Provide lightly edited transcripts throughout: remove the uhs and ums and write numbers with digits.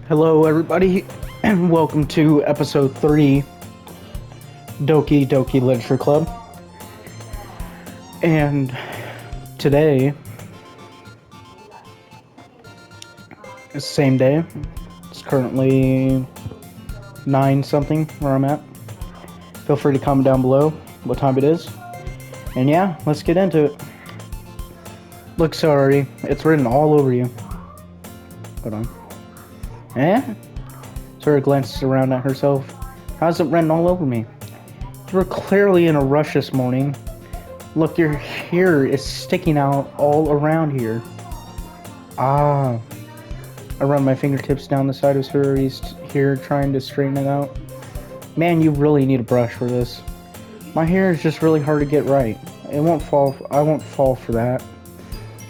Hello, everybody, and welcome to episode 3, Doki Doki Literature Club. And today is the same day. It's currently 9 something where I'm at. Feel free to comment down below what time it is. And yeah, let's get into it. Look, sorry, it's written all over you. Hold on. Sora glances around at herself. How's it written all over me? You were clearly in a rush this morning. Look, your hair is sticking out all around here. I run my fingertips down the side of Sora's hair, trying to straighten it out. Man, you really need a brush for this. My hair is just really hard to get right. I won't fall for that.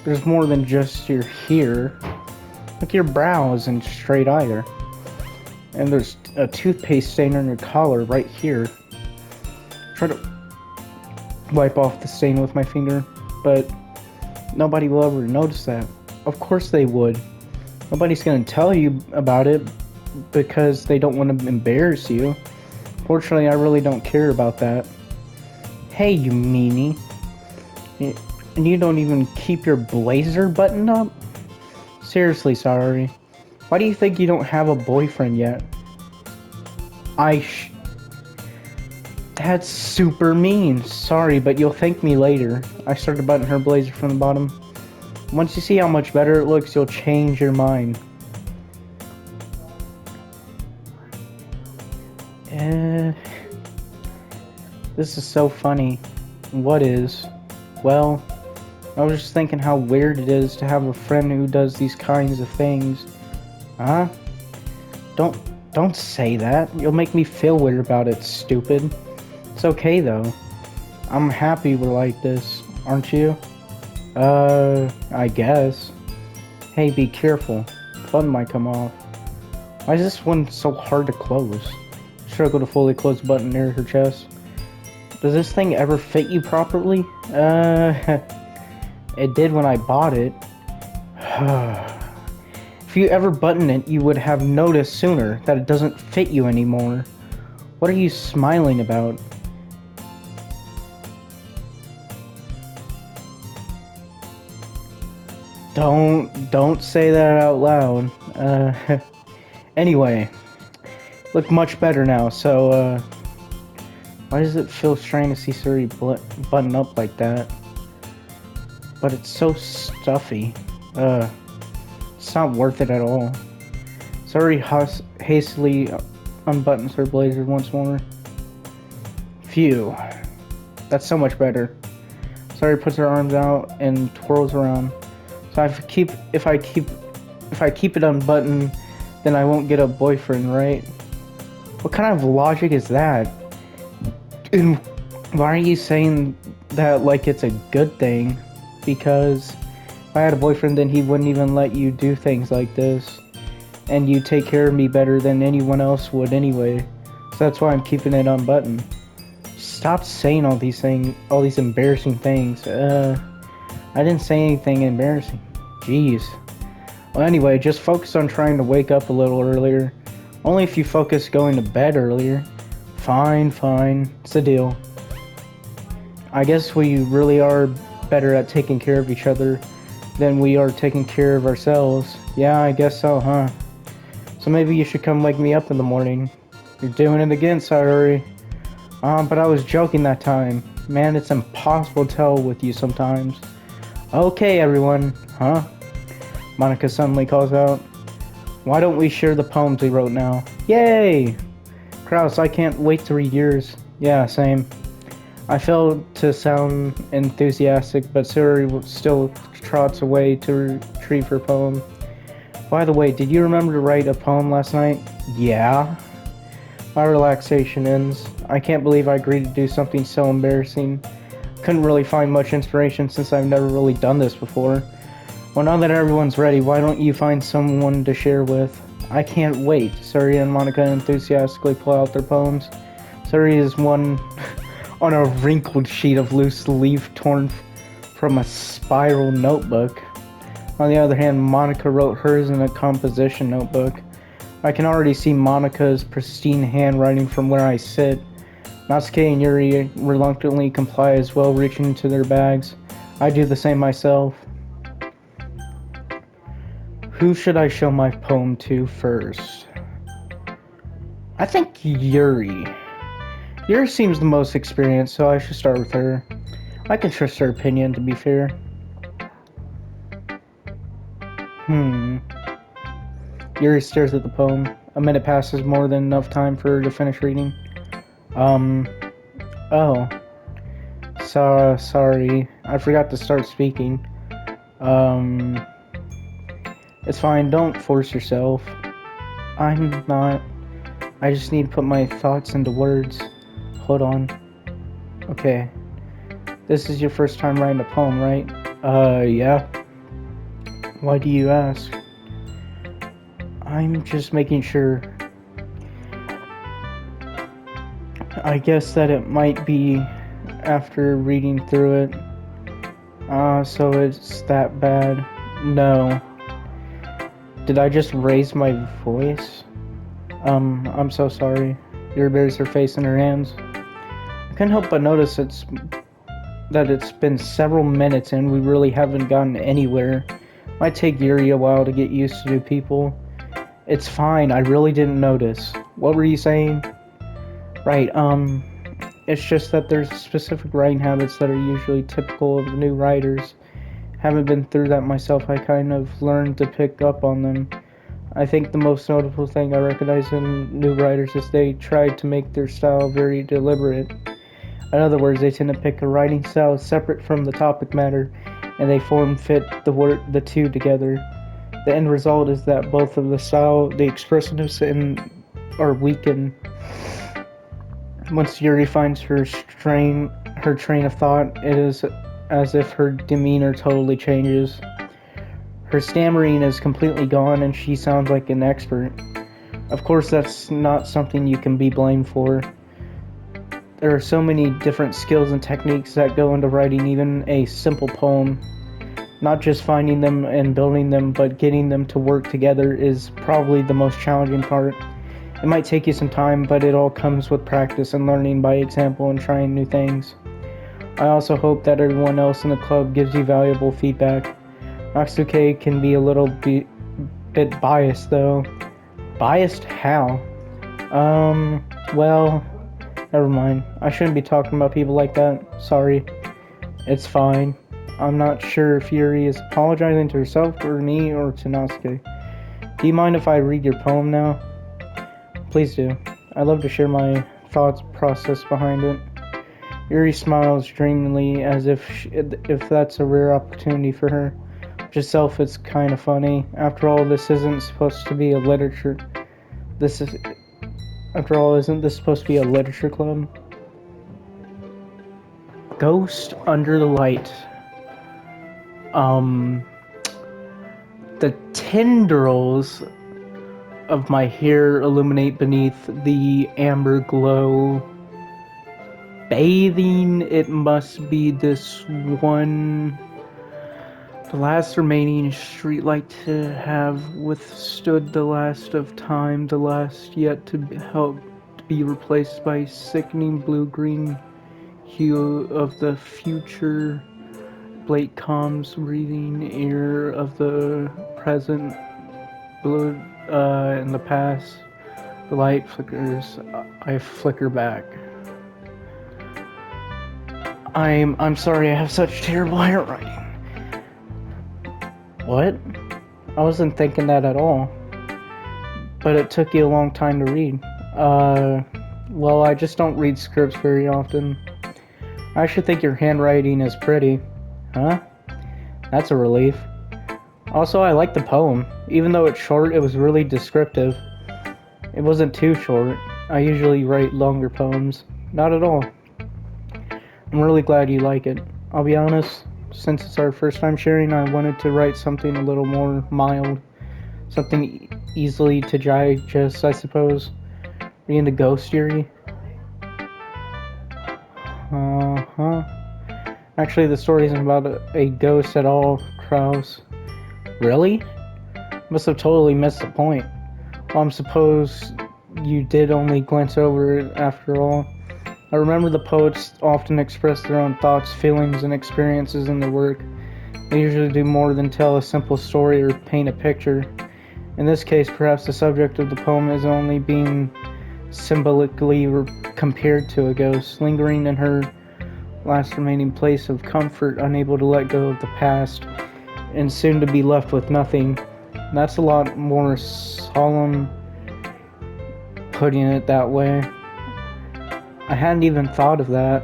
There's more than just your hair. Look, your brow isn't straight either. And there's a toothpaste stain on your collar right here. Try to wipe off the stain with my finger, but nobody will ever notice that. Of course they would. Nobody's gonna tell you about it because they don't want to embarrass you. Fortunately, I really don't care about that. Hey, you meanie. And you don't even keep your blazer buttoned up? Seriously, sorry. Why do you think you don't have a boyfriend yet? That's super mean. Sorry, but you'll thank me later. I started to button her blazer from the bottom. Once you see how much better it looks, you'll change your mind. This is so funny. What is? Well, I was just thinking how weird it is to have a friend who does these kinds of things. Huh? Don't say that. You'll make me feel weird about it, stupid. It's okay though. I'm happy we're like this, aren't you? I guess. Hey, be careful. The button might come off. Why is this one so hard to close? Struggle to fully close the button near her chest. Does this thing ever fit you properly? It did when I bought it. If you ever button it, you would have noticed sooner that it doesn't fit you anymore. What are you smiling about? Don't say that out loud. Anyway, look much better now, so, why does it feel strange to see Suri button up like that? But it's so stuffy. It's not worth it at all. Suri hastily unbuttons her blazer once more. Phew. That's so much better. Suri puts her arms out and twirls around. So if I keep it unbuttoned, then I won't get a boyfriend, right? What kind of logic is that? And why are you saying that like it's a good thing? Because if I had a boyfriend, then he wouldn't even let you do things like this. And you take care of me better than anyone else would anyway. So that's why I'm keeping it unbuttoned. Stop saying all these embarrassing things. I didn't say anything embarrassing. Jeez. Well, anyway, just focus on trying to wake up a little earlier. Only if you focus going to bed earlier. Fine. It's a deal. I guess we really are better at taking care of each other than we are taking care of ourselves. Yeah, I guess so, huh? So maybe you should come wake me up in the morning. You're doing it again, Sayori. But I was joking that time. Man, it's impossible to tell with you sometimes. Okay, everyone. Huh? Monica suddenly calls out. Why don't we share the poems we wrote now? Yay! Kraus, I can't wait to read yours. Yeah, same. I failed to sound enthusiastic, but Suri still trots away to retrieve her poem. By the way, did you remember to write a poem last night? Yeah. My relaxation ends. I can't believe I agreed to do something so embarrassing. Couldn't really find much inspiration since I've never really done this before. Well, now that everyone's ready, why don't you find someone to share with? I can't wait. Suri and Monica enthusiastically pull out their poems. Suri is one on a wrinkled sheet of loose leaf torn from a spiral notebook. On the other hand, Monica wrote hers in a composition notebook. I can already see Monika's pristine handwriting from where I sit. Natsuke and Yuri reluctantly comply as well, reaching into their bags. I do the same myself. Who should I show my poem to first? I think Yuri. Yuri seems the most experienced, so I should start with her. I can trust her opinion, to be fair. Yuri stares at the poem. A minute passes, more than enough time for her to finish reading. Oh. Sorry. I forgot to start speaking. It's fine, don't force yourself. I'm not. I just need to put my thoughts into words. Hold on. Okay. This is your first time writing a poem, right? Yeah. Why do you ask? I'm just making sure. I guess that it might be after reading through it. So it's that bad. No. Did I just raise my voice? I'm so sorry. Yuri buries her face in her hands. I couldn't help but notice that it's been several minutes and we really haven't gotten anywhere. Might take Yuri a while to get used to new people. It's fine, I really didn't notice. What were you saying? Right, it's just that there's specific writing habits that are usually typical of the new writers. Haven't been through that myself, I kind of learned to pick up on them. I think the most notable thing I recognize in new writers is they try to make their style very deliberate. In other words, they tend to pick a writing style separate from the topic matter, and they form-fit the two together. The end result is that both of the style, the expressiveness, are weakened. Once Yuri finds her train of thought, it is as if her demeanor totally changes. Her stammering is completely gone and she sounds like an expert. Of course, that's not something you can be blamed for. There are so many different skills and techniques that go into writing even a simple poem. Not just finding them and building them, but getting them to work together is probably the most challenging part. It might take you some time, but it all comes with practice and learning by example and trying new things. I also hope that everyone else in the club gives you valuable feedback. Natsuke can be a little bit biased, though. Biased? How? Well, never mind. I shouldn't be talking about people like that. Sorry. It's fine. I'm not sure if Yuri is apologizing to herself, or me, or to Natsuke. Do you mind if I read your poem now? Please do. I'd love to share my thoughts process behind it. Yuri smiles dreamily as if that's a rare opportunity for her. Which itself is kind of funny. After all, this isn't supposed to be a literature. After all, isn't this supposed to be a literature club? Ghost under the light. The tendrils of my hair illuminate beneath the amber glow. Bathing, it must be this one. The last remaining streetlight to have withstood the last of time, the last yet to be replaced by sickening blue-green hue of the future. Blake calms breathing air of the present, blood in the past. The light flickers. I flicker back. I'm sorry. I have such terrible handwriting. What? I wasn't thinking that at all. But it took you a long time to read. Well, I just don't read scripts very often. I actually think your handwriting is pretty. Huh? That's a relief. Also, I like the poem. Even though it's short, it was really descriptive. It wasn't too short. I usually write longer poems. Not at all. I'm really glad you like it. I'll be honest, since it's our first time sharing, I wanted to write something a little more mild. Something easily to digest, I suppose. Are you into ghost, Yuri? Uh-huh. Actually, the story isn't about a ghost at all, Kraus. Really? Must have totally missed the point. Suppose you did only glance over it after all. I remember the poets often express their own thoughts, feelings, and experiences in their work. They usually do more than tell a simple story or paint a picture. In this case, perhaps the subject of the poem is only being symbolically compared to a ghost, lingering in her last remaining place of comfort, unable to let go of the past, and soon to be left with nothing. That's a lot more solemn putting it that way. I hadn't even thought of that.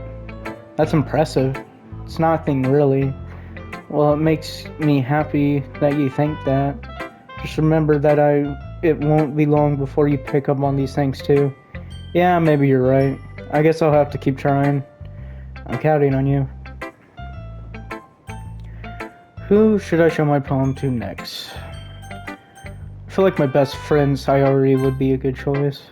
That's impressive. It's nothing really. Well, it makes me happy that you think that. Just remember that it won't be long before you pick up on these things too. Yeah, maybe you're right. I guess I'll have to keep trying. I'm counting on you. Who should I show my poem to next? I feel like my best friend Sayori would be a good choice.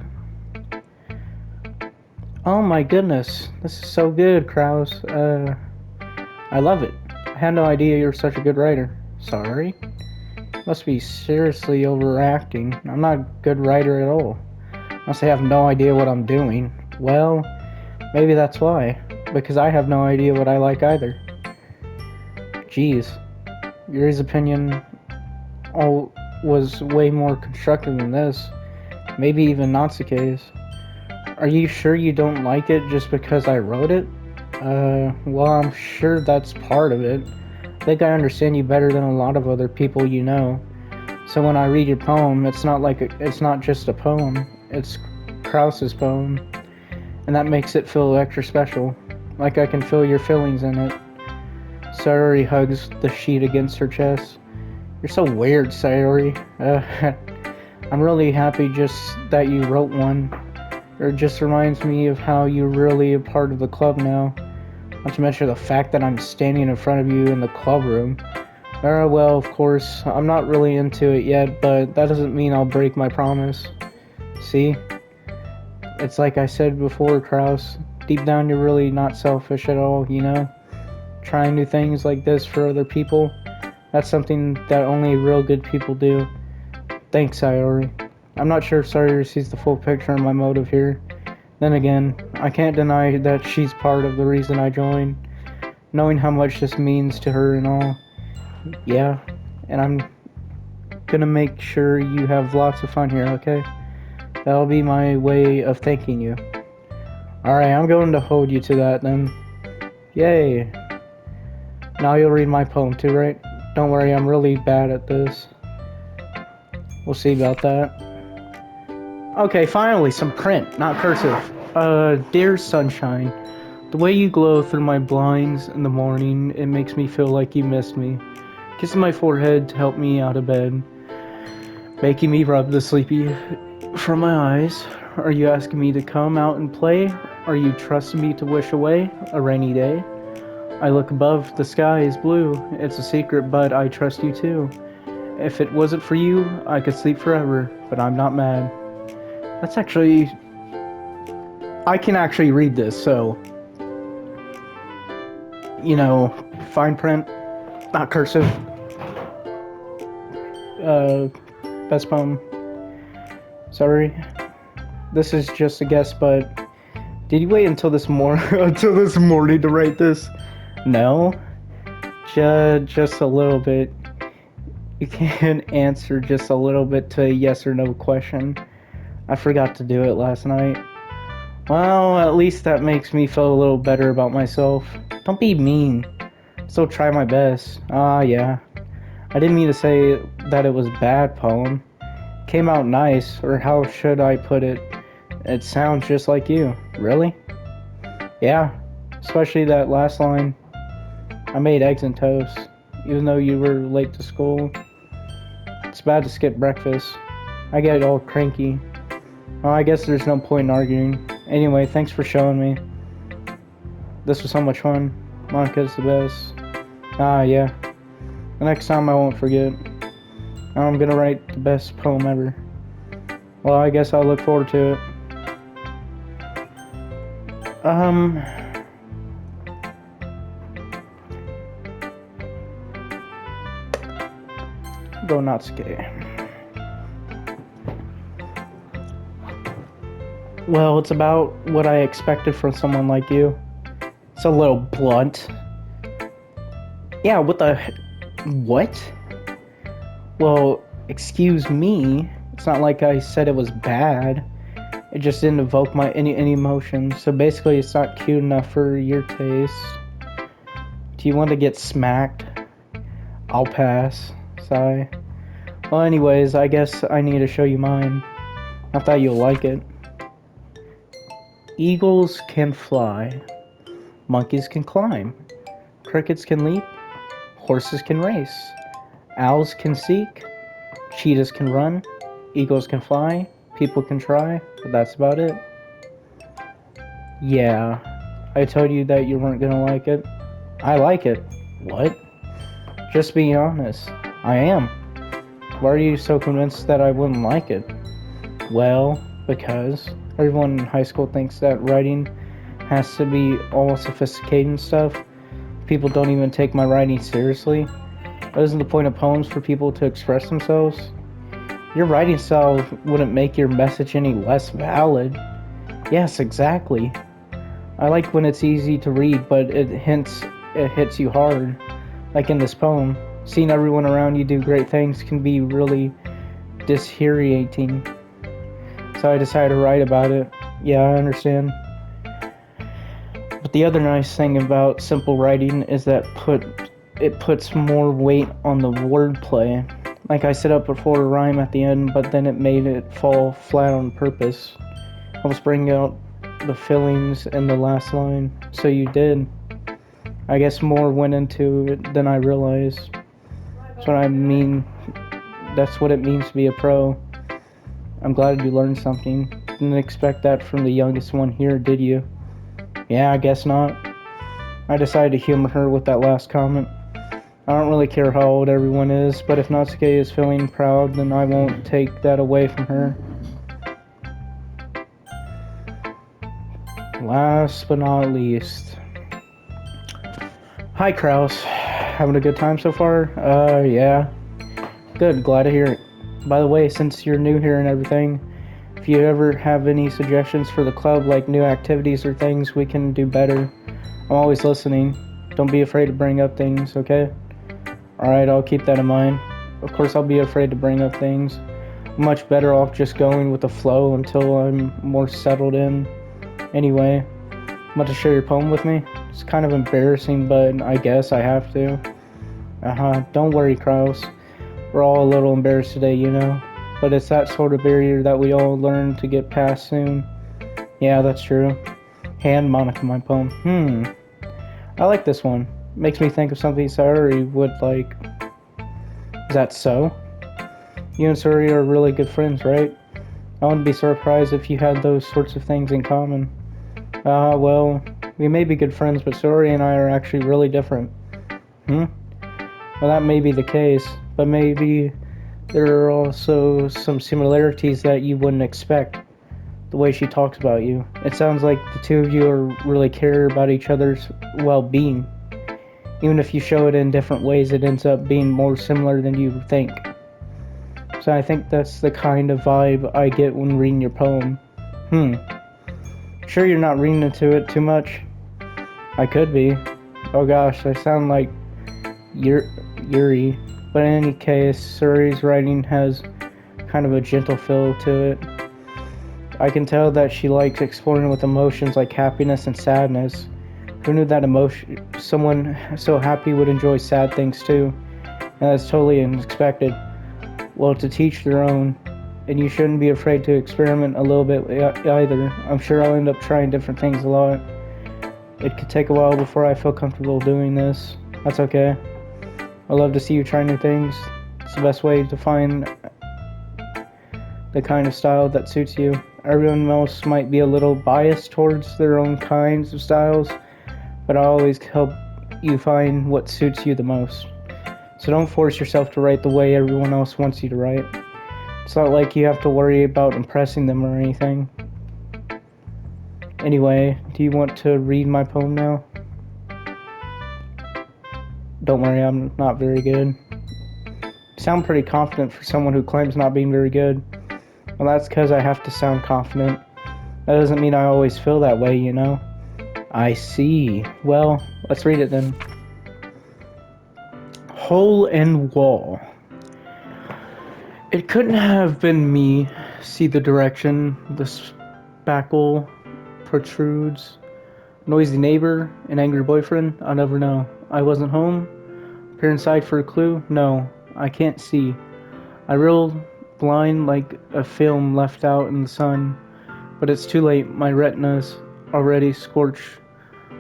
Oh my goodness, this is so good, Kraus. I love it. I had no idea you were such a good writer. Sorry? Must be seriously overacting. I'm not a good writer at all. Must have no idea what I'm doing. Well, maybe that's why. Because I have no idea what I like either. Jeez. Yuri's opinion was way more constructive than this. Maybe even Natsuke's. Are you sure you don't like it just because I wrote it? Well, I'm sure that's part of it. I think I understand you better than a lot of other people you know. So when I read your poem, it's not just a poem. It's Krause's poem. And that makes it feel extra special. Like I can feel your feelings in it. Sayori hugs the sheet against her chest. You're so weird, Sayori. I'm really happy just that you wrote one. It just reminds me of how you're really a part of the club now. Not to mention the fact that I'm standing in front of you in the club room. Well, of course, I'm not really into it yet, but that doesn't mean I'll break my promise. See? It's like I said before, Kraus. Deep down, you're really not selfish at all, you know? Trying new things like this for other people, that's something that only real good people do. Thanks, Sayori. I'm not sure if Sayori sees the full picture of my motive here. Then again, I can't deny that she's part of the reason I joined. Knowing how much this means to her and all. Yeah, and I'm gonna make sure you have lots of fun here, okay? That'll be my way of thanking you. Alright, I'm going to hold you to that then. Yay! Now you'll read my poem too, right? Don't worry, I'm really bad at this. We'll see about that. Okay, finally, some print, not cursive. Dear sunshine, the way you glow through my blinds in the morning, it makes me feel like you missed me. Kissing my forehead to help me out of bed. Making me rub the sleepy from my eyes. Are you asking me to come out and play? Are you trusting me to wish away a rainy day? I look above, the sky is blue. It's a secret, but I trust you too. If it wasn't for you, I could sleep forever, but I'm not mad. That's actually... I can actually read this, so... You know, fine print, not cursive. Best poem. Sorry. This is just a guess, but... Did you wait until this morning to write this? No? Just a little bit. You can answer just a little bit to a yes or no question. I forgot to do it last night. Well, at least that makes me feel a little better about myself. Don't be mean. Still try my best. Yeah. I didn't mean to say that it was a bad poem. Came out nice, or how should I put it? It sounds just like you. Really? Yeah. Especially that last line. I made eggs and toast, even though you were late to school. It's bad to skip breakfast. I get all cranky. Well, I guess there's no point in arguing. Anyway, thanks for showing me. This was so much fun. Monica's the best. Yeah. The next time I won't forget. I'm gonna write the best poem ever. Well, I guess I'll look forward to it. Go Natsuke. Well, it's about what I expected from someone like you. It's a little blunt. Yeah, what the... What? Well, excuse me. It's not like I said it was bad. It just didn't evoke my any emotion. So basically, it's not cute enough for your taste. Do you want to get smacked? I'll pass. Sigh. Well, anyways, I guess I need to show you mine. I thought you'll like it. Eagles can fly. Monkeys can climb. Crickets can leap. Horses can race. Owls can seek. Cheetahs can run. Eagles can fly. People can try. But that's about it. Yeah. I told you that you weren't gonna like it. I like it. What? Just be honest. I am. Why are you so convinced that I wouldn't like it? Well, because everyone in high school thinks that writing has to be all sophisticated and stuff. People don't even take my writing seriously. But isn't the point of poems for people to express themselves? Your writing style wouldn't make your message any less valid. Yes, exactly. I like when it's easy to read, but it hits you hard. Like in this poem. Seeing everyone around you do great things can be really disheartening. So I decided to write about it. Yeah, I understand. But the other nice thing about simple writing is that it puts more weight on the wordplay. Like I set up before a rhyme at the end, but then it made it fall flat on purpose. Helps bring out the feelings in the last line. So you did. I guess more went into it than I realized. That's what I mean. That's what it means to be a pro. I'm glad you learned something. Didn't expect that from the youngest one here, did you? Yeah, I guess not. I decided to humor her with that last comment. I don't really care how old everyone is, but if Natsuke is feeling proud, then I won't take that away from her. Last but not least. Hi, Kraus. Having a good time so far? Yeah. Good, glad to hear it. By the way, since you're new here and everything, if you ever have any suggestions for the club, like new activities or things we can do better, I'm always listening. Don't be afraid to bring up things, okay? Alright, I'll keep that in mind. Of course, I'll be afraid to bring up things. I'm much better off just going with the flow until I'm more settled in. Anyway, want to share your poem with me? It's kind of embarrassing, but I guess I have to. Don't worry, Kraus. We're all a little embarrassed today, you know? But it's that sort of barrier that we all learn to get past soon. Yeah, that's true. Hand Monica, my poem. I like this one. Makes me think of something Sayuri would like. Is that so? You and Sayuri are really good friends, right? I wouldn't be surprised if you had those sorts of things in common. Well, we may be good friends, but Sayuri and I are actually really different. Well, that may be the case, but maybe there are also some similarities that you wouldn't expect. The way she talks about you. It sounds like the two of you really care about each other's well-being. Even if you show it in different ways, it ends up being more similar than you think. So I think that's the kind of vibe I get when reading your poem. Sure you're not reading into it too much? I could be. Oh gosh, I sound like Yuri. But in any case, Suri's writing has kind of a gentle feel to it. I can tell that she likes exploring with emotions like happiness and sadness. Who knew that someone so happy would enjoy sad things too? And that's totally unexpected. Well, to teach their own. And you shouldn't be afraid to experiment a little bit either. I'm sure I'll end up trying different things a lot. It could take a while before I feel comfortable doing this. That's okay. I love to see you try new things. It's the best way to find the kind of style that suits you. Everyone else might be a little biased towards their own kinds of styles, but I always help you find what suits you the most. So don't force yourself to write the way everyone else wants you to write. It's not like you have to worry about impressing them or anything. Anyway, do you want to read my poem now? Don't worry, I'm not very good. You sound pretty confident for someone who claims not being very good. Well, that's because I have to sound confident. That doesn't mean I always feel that way, you know? I see. Well, let's read it then. Hole in wall. It couldn't have been me. See the direction the spackle protrudes. Noisy neighbor, an angry boyfriend? I'll never know. I wasn't home. Peer inside for a clue? No, I can't see. I reeled blind like a film left out in the sun. But it's too late. My retina's already scorched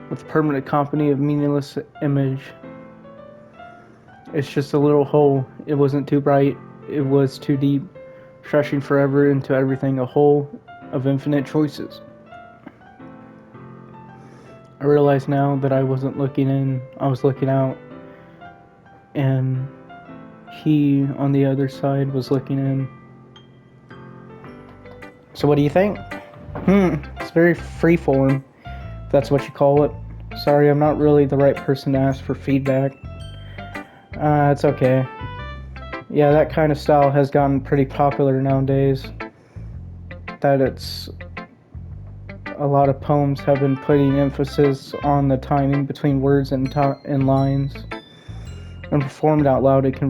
with permanent company of meaningless image. It's just a little hole. It wasn't too bright. It was too deep, stretching forever into everything, a hole of infinite choices. I realize now that I wasn't looking in, I was looking out, and he on the other side was looking in. So what do you think? It's very freeform, if that's what you call it. Sorry, I'm not really the right person to ask for feedback. It's okay. Yeah, that kind of style has gotten pretty popular nowadays. That it's... A lot of poems have been putting emphasis on the timing between words and lines. When performed out loud, it can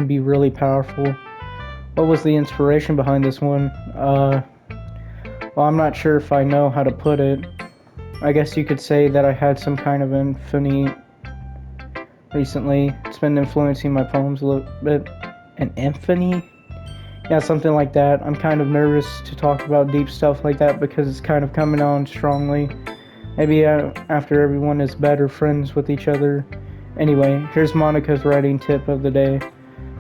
be really powerful. What was the inspiration behind this one? Well, I'm not sure if I know how to put it. I guess you could say that I had some kind of epiphany recently. It's been influencing my poems a little bit. An epiphany? Yeah, something like that. I'm kind of nervous to talk about deep stuff like that because it's kind of coming on strongly. Maybe after everyone is better friends with each other. Anyway, here's Monica's writing tip of the day.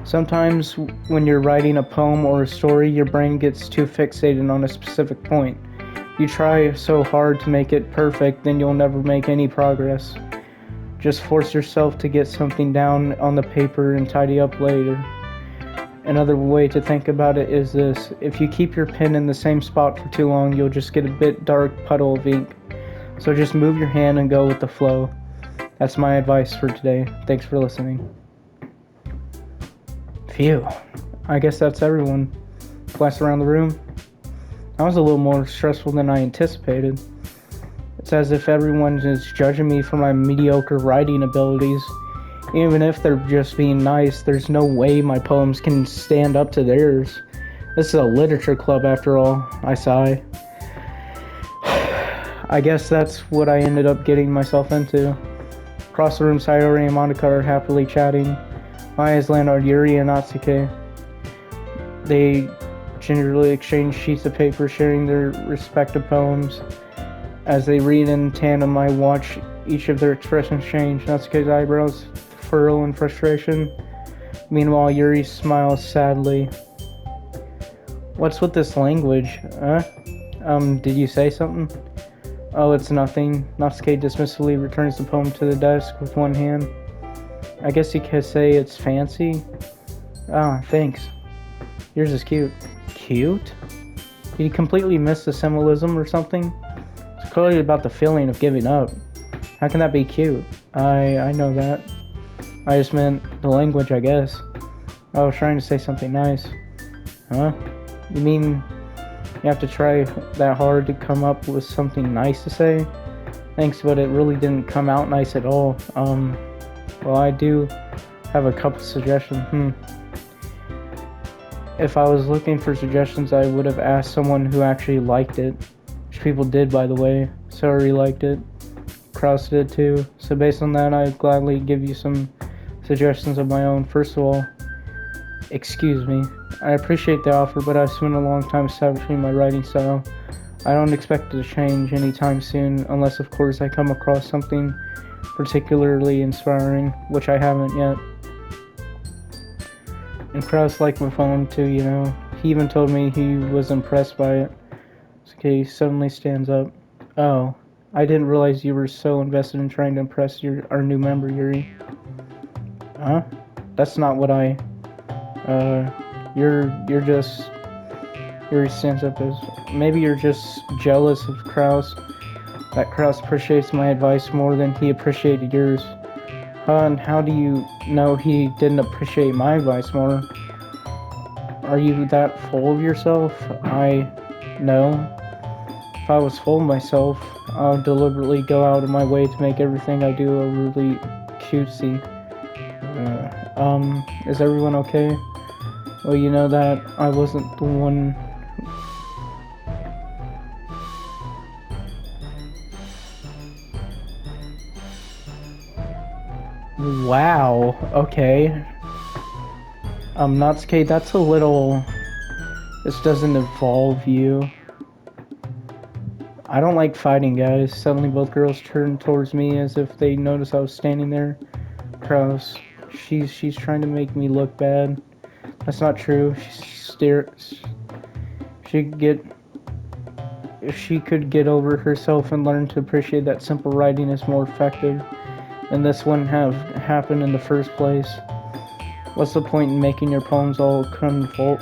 Sometimes when you're writing a poem or a story, your brain gets too fixated on a specific point. You try so hard to make it perfect, then you'll never make any progress. Just force yourself to get something down on the paper and tidy up later. Another way to think about it is this. If you keep your pen in the same spot for too long, you'll just get a bit dark puddle of ink. So just move your hand and go with the flow. That's my advice for today. Thanks for listening. Phew. I guess that's everyone. Glance around the room. That was a little more stressful than I anticipated. It's as if everyone is judging me for my mediocre writing abilities. Even if they're just being nice, there's no way my poems can stand up to theirs. This is a literature club after all. I sigh. I guess that's what I ended up getting myself into. Across the room, Sayori and Monica are happily chatting. My eyes land on Yuri and Natsuke. They gingerly exchange sheets of paper, sharing their respective poems. As they read in tandem, I watch each of their expressions change. Natsuke's eyebrows furrow in frustration. Meanwhile, Yuri smiles sadly. What's with this language? Did you say something? Oh, it's nothing. Natsuke dismissively returns the poem to the desk with one hand. I guess you could say it's fancy. Ah, thanks. Yours is cute. Cute? Did you completely miss the symbolism or something? It's clearly about the feeling of giving up. How can that be cute? I know that. I just meant the language, I guess. I was trying to say something nice. Huh? You mean you have to try that hard to come up with something nice to say? Thanks, but it really didn't come out nice at all. Well, I do have a couple suggestions. If I was looking for suggestions, I would have asked someone who actually liked it. Which people did, by the way. Sorry liked it. Kraus did too. So based on that, I'd gladly give you some suggestions of my own. First of all, excuse me. I appreciate the offer, but I've spent a long time establishing my writing style. I don't expect it to change anytime soon, unless of course I come across something particularly inspiring, which I haven't yet. And Kraus liked my poem too, you know. He even told me he was impressed by it. Okay, he suddenly stands up. Oh, I didn't realize you were so invested in trying to impress our new member, Yuri. Huh? That's not what you're just... Yuri stands up as... Maybe you're just jealous of Kraus. That Kraus appreciates my advice more than he appreciated yours. And how do you know he didn't appreciate my advice more? Are you that full of yourself? No. if I was full of myself, I would deliberately go out of my way to make everything I do a really cutesy. Is everyone okay? Well, you know that I wasn't the one. Wow, okay. Natsuke, that's a little... This doesn't involve you. I don't like fighting, guys. Suddenly both girls turned towards me as if they noticed I was standing there. Gross. She's trying to make me look bad. That's not true. She could get... If she could get over herself and learn to appreciate that simple writing is more effective, then this wouldn't have happened in the first place. What's the point in making your poems all convoluted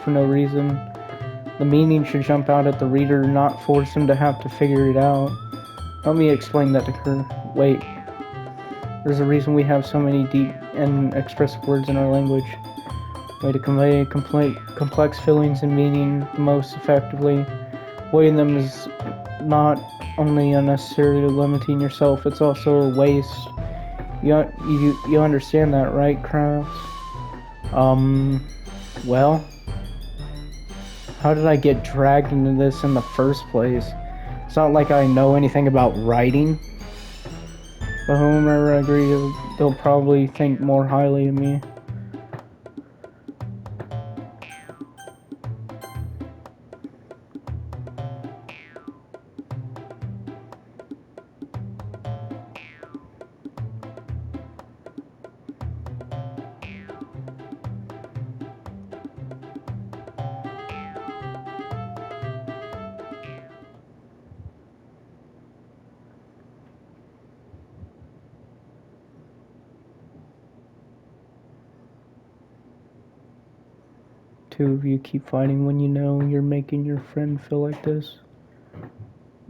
for no reason? The meaning should jump out at the reader, not force him to have to figure it out. Help me explain that to her. Wait. There's a reason we have so many deep and expressive words in our language. Way to convey complex feelings and meaning the most effectively. Avoiding them is not only unnecessarily limiting yourself, it's also a waste. You understand that, right, Krabs? Well, how did I get dragged into this in the first place? It's not like I know anything about writing. But whomever I agree, they'll probably think more highly of me. Two of you keep fighting when you know you're making your friend feel like this.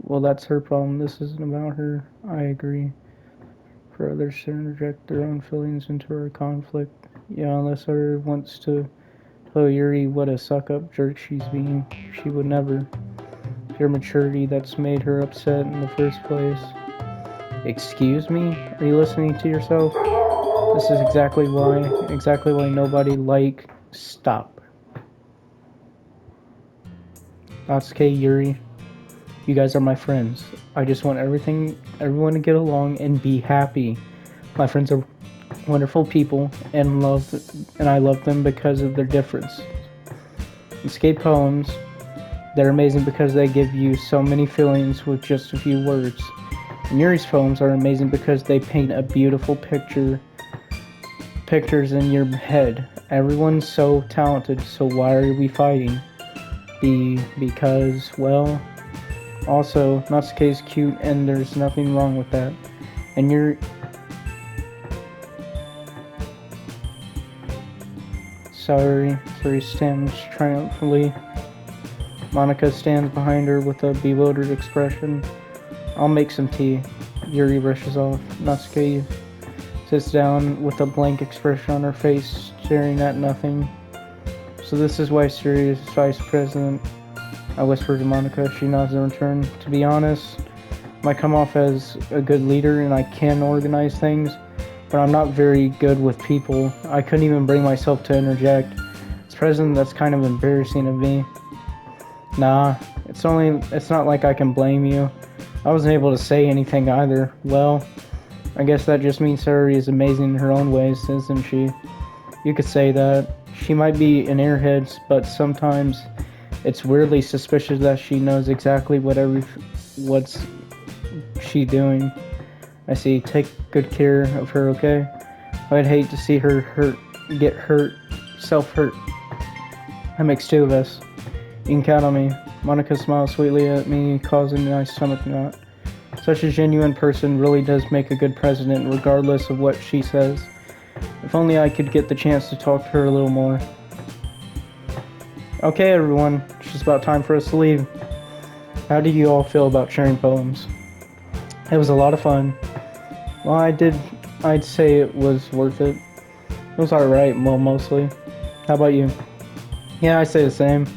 Well, that's her problem. This isn't about her. I agree. For others to interject their own feelings into our conflict. Yeah, unless her wants to tell Yuri what a suck-up jerk she's being. She would never. Pure maturity that's made her upset in the first place. Excuse me? Are you listening to yourself? This is exactly why nobody stop. Natsuke, Yuri, you guys are my friends. I just want everyone to get along and be happy. My friends are wonderful people and I love them because of their difference. Escape poems, they're amazing because they give you so many feelings with just a few words. And Yuri's poems are amazing because they paint a beautiful pictures in your head. Everyone's so talented, so why are we fighting? Because, well, also, Natsuke is cute and there's nothing wrong with that. And Sari stands triumphantly. Monika stands behind her with a bewildered expression. I'll make some tea. Yuri rushes off. Natsuke sits down with a blank expression on her face, staring at nothing. So this is why Suri is vice president, I whisper to Monika. She nods in return. To be honest, I might come off as a good leader and I can organize things, but I'm not very good with people. I couldn't even bring myself to interject. As president, that's kind of embarrassing of me. Nah, it's not like I can blame you. I wasn't able to say anything either. Well, I guess that just means Suri is amazing in her own ways, isn't she? You could say that. She might be an airhead, but sometimes it's weirdly suspicious that she knows exactly what's she doing. I see. Take good care of her, okay? I'd hate to see her get hurt, self-hurt. That makes two of us. You can count on me. Monika smiles sweetly at me, causing my stomach knot. Such a genuine person really does make a good president, regardless of what she says. If only I could get the chance to talk to her a little more. Okay, everyone. It's just about time for us to leave. How do you all feel about sharing poems? It was a lot of fun. Well, I'd say it was worth it. It was alright, well, mostly. How about you? Yeah, I say the same.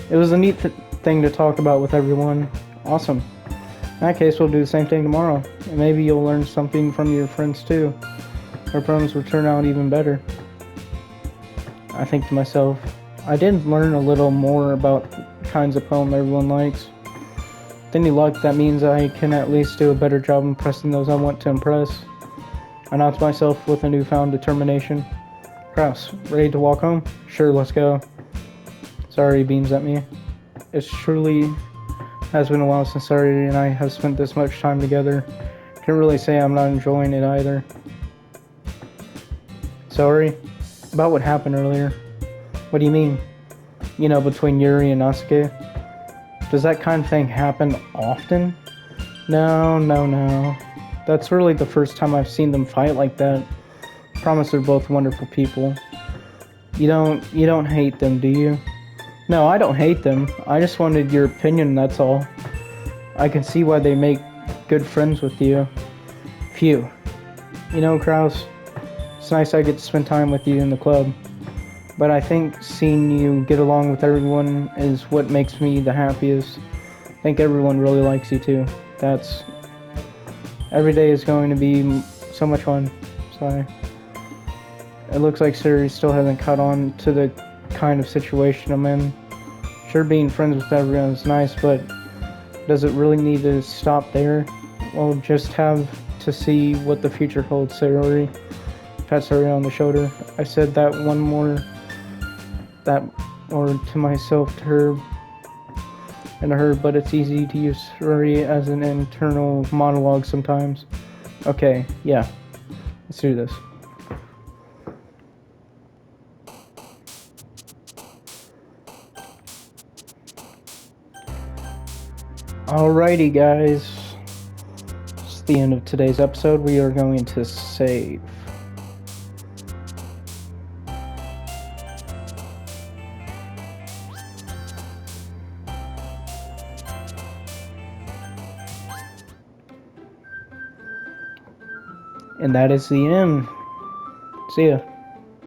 It was a neat thing to talk about with everyone. Awesome. In that case, we'll do the same thing tomorrow. And maybe you'll learn something from your friends too. Our poems will turn out even better. I think to myself, I did learn a little more about kinds of poem everyone likes. With any luck, that means I can at least do a better job impressing those I want to impress. I nod to myself with a newfound determination. Kraus, ready to walk home? Sure, let's go. Sorry, beams at me. It truly has been a while since Sari and I have spent this much time together. Can't really say I'm not enjoying it either. Sorry? About what happened earlier. What do you mean? You know, between Yuri and Asuke? Does that kind of thing happen often? No. That's really the first time I've seen them fight like that. Promise they're both wonderful people. You don't hate them, do you? No, I don't hate them. I just wanted your opinion, that's all. I can see why they make good friends with you. Phew. You know, Kraus, it's nice I get to spend time with you in the club. But I think seeing you get along with everyone is what makes me the happiest. I think everyone really likes you too. Every day is going to be so much fun. Sorry. It looks like Siri still hasn't caught on to the kind of situation I'm in. Sure, being friends with everyone is nice, but does it really need to stop there? Well, just have to see what the future holds, Sayori. Pat Sayori on the shoulder. I said that to myself, to her, and to her, but it's easy to use Sayori as an internal monologue sometimes. Okay, yeah. Let's do this. Alrighty, guys. It's the end of today's episode. We are going to save. And that is the end. See ya.